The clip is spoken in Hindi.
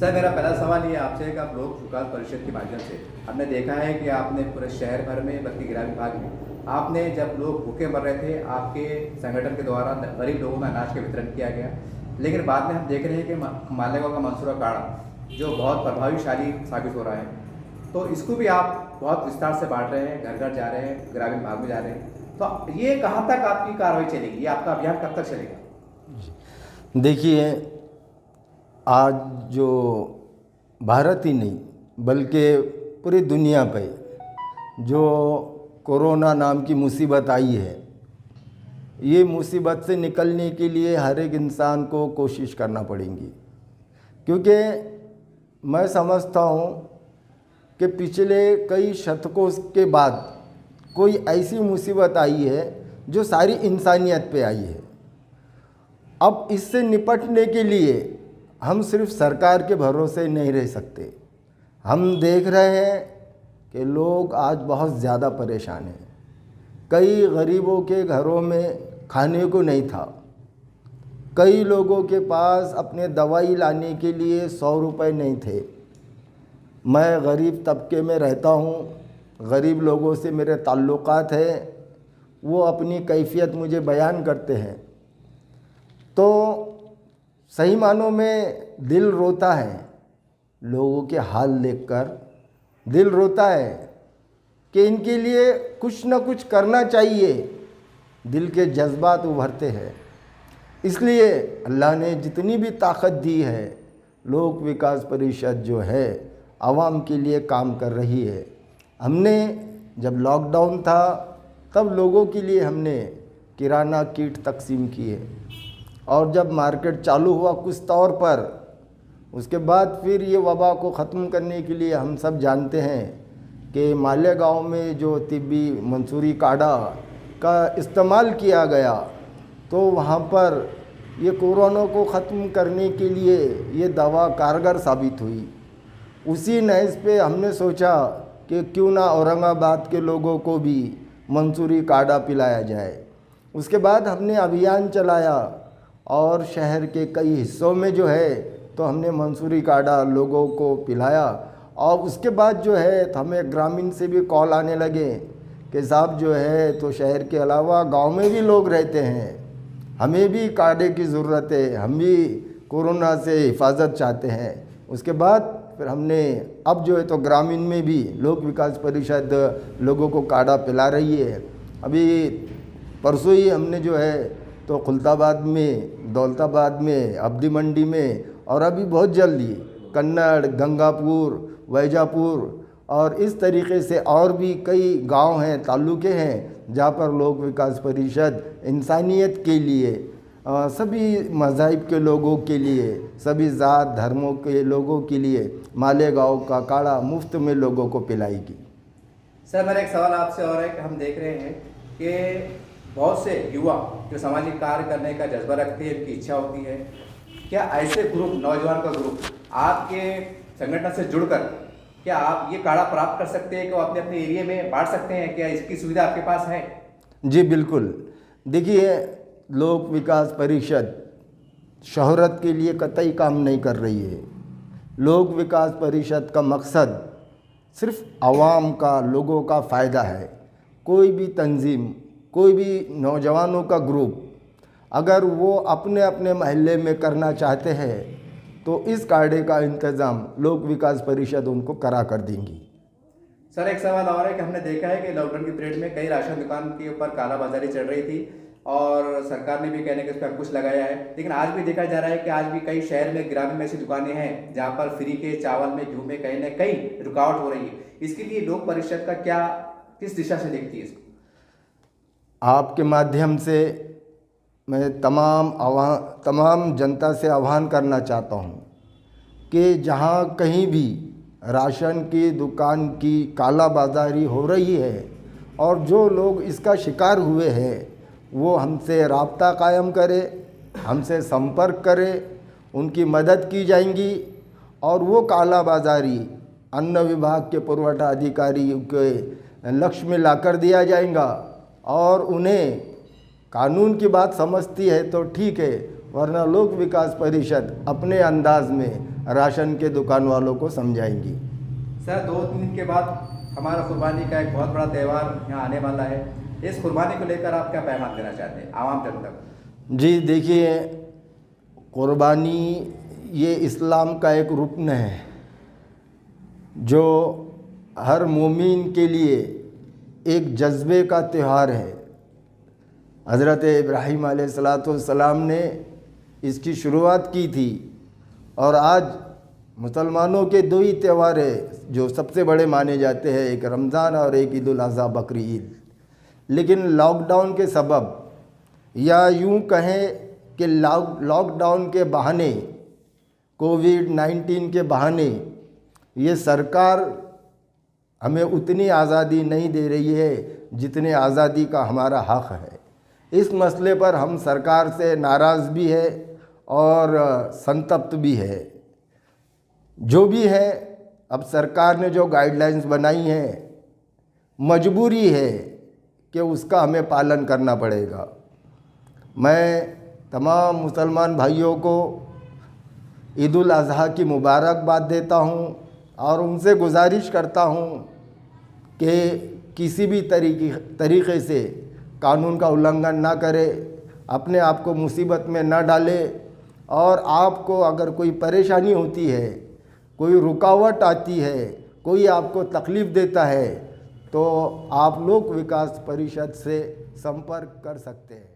सर मेरा पहला सवाल ये आपसे है कि आप लोक विकास परिषद के माध्यम से हमने देखा है कि आपने पूरे शहर भर में बल्कि ग्रामीण विभाग में आपने जब लोग भूखे मर रहे थे आपके संगठन के द्वारा गरीब लोगों में अनाज का वितरण किया गया। लेकिन बाद में हम देख रहे हैं कि मालेगांव का मंसूरा काढ़ा जो बहुत प्रभावशाली साबित हो रहा है, तो इसको भी आप बहुत विस्तार से बांट रहे हैं, घर घर जा रहे हैं, ग्रामीण विभाग में जा रहे हैं, तो ये कहाँ तक आपकी कार्रवाई चलेगी, ये आपका अभियान कब तक चलेगा? देखिए, आज जो भारत ही नहीं बल्कि पूरी दुनिया पे जो कोरोना नाम की मुसीबत आई है, ये मुसीबत से निकलने के लिए हर एक इंसान को कोशिश करना पड़ेगी। क्योंकि मैं समझता हूँ कि पिछले कई शतकों के बाद कोई ऐसी मुसीबत आई है जो सारी इंसानियत पे आई है। अब इससे निपटने के लिए हम सिर्फ सरकार के भरोसे नहीं रह सकते। हम देख रहे हैं कि लोग आज बहुत ज़्यादा परेशान हैं। कई गरीबों के घरों में खाने को नहीं था, कई लोगों के पास अपने दवाई लाने के लिए 100 रुपये नहीं थे। मैं गरीब तबके में रहता हूँ, गरीब लोगों से मेरे ताल्लुकात हैं, वो अपनी कैफियत मुझे बयान करते हैं। तो सही मानों में दिल रोता है, लोगों के हाल देखकर दिल रोता है कि इनके लिए कुछ न कुछ करना चाहिए। दिल के जज्बात उभरते हैं। इसलिए अल्लाह ने जितनी भी ताकत दी है, लोक विकास परिषद जो है आवाम के लिए काम कर रही है। हमने जब लॉकडाउन था तब लोगों के लिए हमने किराना किट तकसीम की है, और जब मार्केट चालू हुआ कुछ तौर पर, उसके बाद फिर ये वबा को ख़त्म करने के लिए हम सब जानते हैं कि मालेगांव में जो तिब्बी मंसूरी काढ़ा का इस्तेमाल किया गया, तो वहाँ पर ये कोरोना को ख़त्म करने के लिए ये दवा कारगर साबित हुई। उसी नहज पे हमने सोचा कि क्यों ना औरंगाबाद के लोगों को भी मंसूरी काढ़ा पिलाया जाए। उसके बाद हमने अभियान चलाया और शहर के कई हिस्सों में जो है तो हमने मंसूरी काढ़ा लोगों को पिलाया। और उसके बाद जो है तो हमें ग्रामीण से भी कॉल आने लगे कि साहब जो है तो शहर के अलावा गांव में भी लोग रहते हैं, हमें भी काढ़े की ज़रूरत है, हम भी कोरोना से हिफाजत चाहते हैं। उसके बाद फिर हमने अब जो है तो ग्रामीण में भी लोक विकास परिषद लोगों को काढ़ा पिला रही है। अभी परसों ही हमने जो है तो खुलताबाद में, दौलताबाद में, अब्दी मंडी में, और अभी बहुत जल्दी कन्नड़, गंगापुर, वैजापुर और इस तरीके से और भी कई गांव हैं, ताल्लुके हैं जहाँ पर लोक विकास परिषद इंसानियत के लिए, सभी मज़ाहिब के लोगों के लिए, सभी ज़ात धर्मों के लोगों के लिए मालेगांव का काढ़ा मुफ्त में लोगों को पिलाएगी। सर मेरा एक सवाल आपसे और है कि हम देख रहे हैं कि बहुत से युवा जो सामाजिक कार्य करने का जज्बा रखते हैं, इनकी इच्छा होती है, क्या ऐसे ग्रुप, नौजवान का ग्रुप आपके संगठन से जुड़कर क्या आप ये काढ़ा प्राप्त कर सकते हैं कि वो अपने अपने एरिया में बांट सकते हैं? क्या इसकी सुविधा आपके पास है? जी बिल्कुल। देखिए, लोक विकास परिषद शोहरत के लिए कतई काम नहीं कर रही है। लोक विकास परिषद का मकसद सिर्फ आवाम का, लोगों का फ़ायदा है। कोई भी तंजीम, कोई भी नौजवानों का ग्रुप अगर वो अपने अपने महल्ले में करना चाहते हैं तो इस काढ़े का इंतज़ाम लोक विकास परिषद उनको करा कर देंगी। सर एक सवाल और है कि हमने देखा है कि लॉकडाउन की पीरियड में कई राशन दुकान के ऊपर कालाबाजारी चल रही थी और सरकार ने भी कहने के उस पर अंकुश लगाया है, लेकिन आज भी देखा जा रहा है कि आज भी कई शहर में, ग्रामीण में ऐसी दुकानें हैं जहाँ पर फ्री के चावल में, घी में कहीं ना कहीं रुकावट हो रही है। इसके लिए लोक परिषद का क्या, किस दिशा से देखती है इसको? आपके माध्यम से मैं तमाम जनता से आह्वान करना चाहता हूँ कि जहाँ कहीं भी राशन की दुकान की कालाबाजारी हो रही है और जो लोग इसका शिकार हुए हैं वो हमसे राब्ता कायम करें, हमसे संपर्क करें, उनकी मदद की जाएंगी और वो कालाबाजारी अन्न विभाग के पुरवठा अधिकारी के लक्ष्य में लाकर दिया जाएगा। और उन्हें कानून की बात समझती है तो ठीक है, वरना लोक विकास परिषद अपने अंदाज में राशन के दुकान वालों को समझाएंगी। सर 2-3 दिन के बाद हमारा कुर्बानी का एक बहुत बड़ा त्यौहार यहाँ आने वाला है। इस कुर्बानी को लेकर आप क्या पैगाम देना चाहते हैं आवाम जन तक? जी देखिए, कुर्बानी ये इस्लाम का एक रुकन है जो हर मोमिन के लिए एक जज्बे का त्यौहार है। हज़रत इब्राहीम अलैहिस्सलाम ने इसकी शुरुआत की थी और आज मुसलमानों के 2 ही त्यौहार है जो सबसे बड़े माने जाते हैं, एक रमज़ान और एक ईद उल अज़हा बकरी ईद। लेकिन लॉकडाउन के सबब या यूं कहें कि लॉकडाउन के बहाने, कोविड-19 के बहाने ये सरकार हमें उतनी आज़ादी नहीं दे रही है जितने आज़ादी का हमारा हक़ है। इस मसले पर हम सरकार से नाराज़ भी है और संतप्त भी है। जो भी है, अब सरकार ने जो गाइडलाइंस बनाई हैं मजबूरी है कि उसका हमें पालन करना पड़ेगा। मैं तमाम मुसलमान भाइयों को ईद उल अज़हा की मुबारकबाद देता हूँ और उनसे गुजारिश करता हूँ कि किसी भी तरीक़े से कानून का उल्लंघन ना करे, अपने आप को मुसीबत में ना डाले, और आपको अगर कोई परेशानी होती है, कोई रुकावट आती है, कोई आपको तकलीफ़ देता है तो आप लोक विकास परिषद से संपर्क कर सकते हैं।